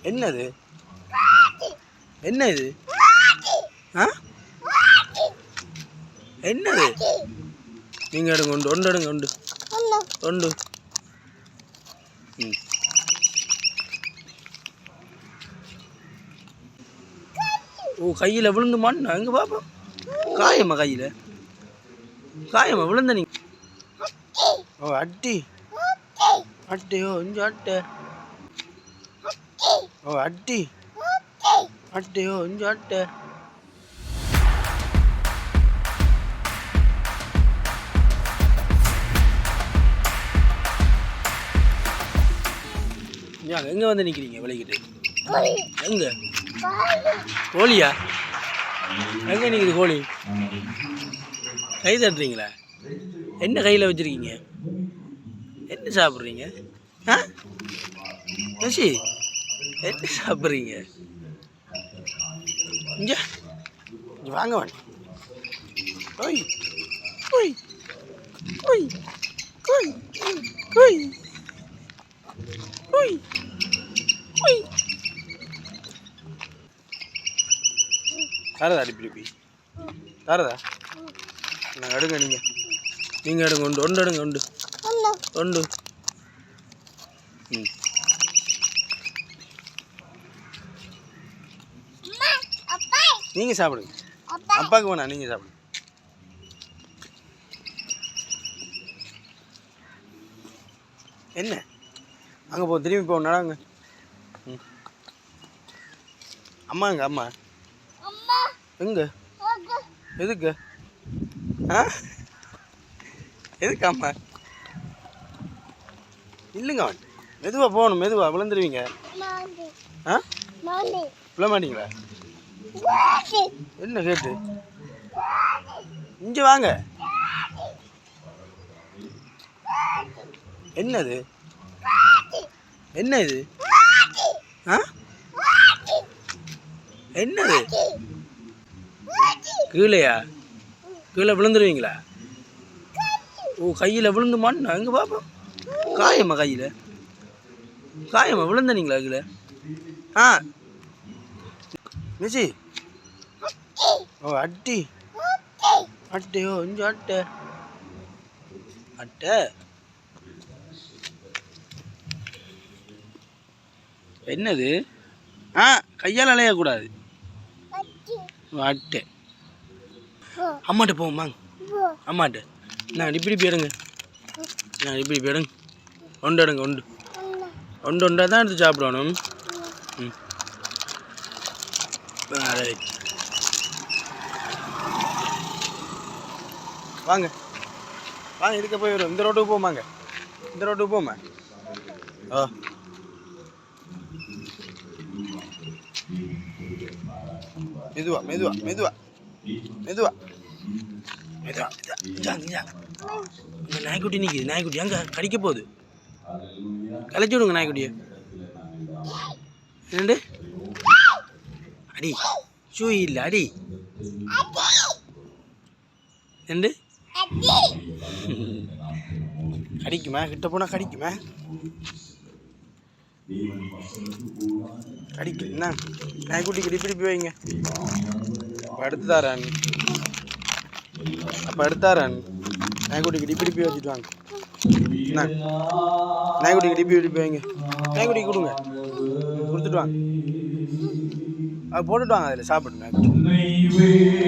என்னது என்ன இது ஆ என்னது நீங்கள் எடுங்க உண்டு ஒன்று எடுங்க உண்டு உண்டு ம் ஓ கையில் விழுந்து மண் எங்கே பாப்போம் காயம்மா கையில் காயம்மா விழுந்த நீ ஓ அட்டி அட்டையோ இங்கே அட்டை ஓ அட்டி அட்டையோ இங்கே அட்டை எங்கே வந்து நிற்கிறீங்க விளைக்கிட்டு எங்கே கோழியா எங்கே நிற்குது கோழி கை தட்டுறீங்களா என்ன கையில் வச்சுருக்கீங்க என்ன சாப்பிட்றீங்க ஆ மெர்சி என்ன சாப்பிட்றீங்க இங்கே இங்கே வாங்க வாங்க ஓய் ஓய் ஓய் ஓய் ஓய் ஓய் ஓய் தாரதா அடிப்பிடிப்பி தாரதா நாங்கள் எடுங்க நீங்கள் எடுங்க உண்டு ஒன்று எடுங்க உண்டு உண்டு ம் நீங்கள் சாப்பிடுங்க அப்பாவுக்கு வேணா நீங்கள் சாப்பிடுங்க என்ன அங்கே போ திரும்பி போ நடாங்க ம் அம்மாங்க அம்மா எங்கே எதுக்கு ஆ எதுக்கு அம்மா இல்லைங்க அவன் மெதுவாக போகணும் மெதுவாக விழுந்துருவீங்க ஆ விழ மாட்டீங்களா என்ன கேட்டு இங்கே வாங்க என்னது என்ன இது ஆ என்னது கீழேயா கீழே விழுந்துருவீங்களா ஓ கையில் விழுந்து மண் எங்கே பாப்போம் காயம்மா கையில் காயம்மா விழுந்தனீங்களா கீழே ஆ மிஸ்ஸி ஓ அட்டி அட்டையோ இங்கே அட்டை அட்டை என்னது ஆ கையால் அலையக்கூடாது அட்டை அம்மாட்ட போமாங்க அம்மாட்ட நான் இப்படி போயிடுங்க நான் இப்படி போயிடுங்க ஒன்று எடுங்க ஒன்று ஒன்று ஒன்றாக தான் எடுத்து சாப்பிடணும் ம் வாங்க வாங்க இதுக்க போய் வரும் இந்த ரோட்டுக்கு போமாங்க இந்த ரோட்டுக்கு போமா ஓ மெதுவா மெதுவா மெதுவா மெதுவா மெதுவா இங்க நாய்க்குட்டி நிற்கிது நாய்க்குட்டி அங்கே கடிக்க போகுது கலைச்சி விடுங்க நாய்க்குட்டியை என்னண்டு அடி ஷூ இல்லை அடி என்னண்டு கடிக்குமா கிட்ட போனால் கடிக்குமா கடிக்கு என்ன நாய்க்குட்டிக்கு இப்படி வைங்க அப்போ எடுத்துதாரான் அப்போ எடுத்தாரான் நாய்க்குட்டிக்கு இப்படி வச்சுட்டு வாங்க என்ன நாய்க்குட்டிக்கு இப்படி வைங்க நாய்க்குட்டிக்கு கொடுங்க கொடுத்துட்டு வாங்க அது போட்டுட்டு வாங்க அதில் சாப்பிடுங்க நாய்க்குட்டி